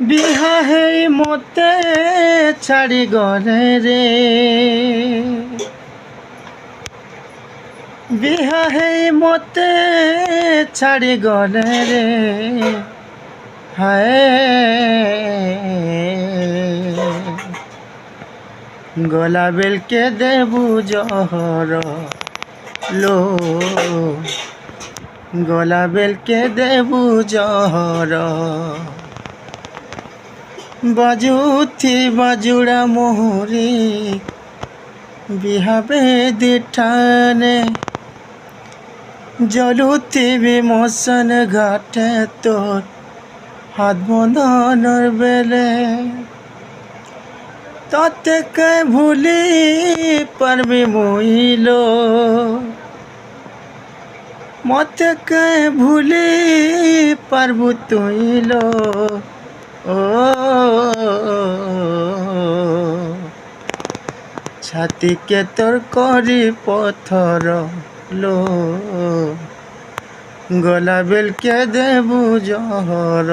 বিহা হেই মতে ছাড়ি গলে রে, বিহা হেই মতে ছাড়ি গলে রে, হায় গলা বেলকে দেবু জহর লো, গলা বেলকে দেবু জহর। বাজুথি বাজুড়া মোহরি বিহাবে দিঠানে, জলুথিবি মশন ঘাটে তোর হাত বন্ধনর বেলে। তাতে কে ভুলি পারবি মইলো, মতে কে ভুলি পারবু তুইলো। ও ছাতিকে তোর করি পথর লো, গলা বেলকে দেবু জহর।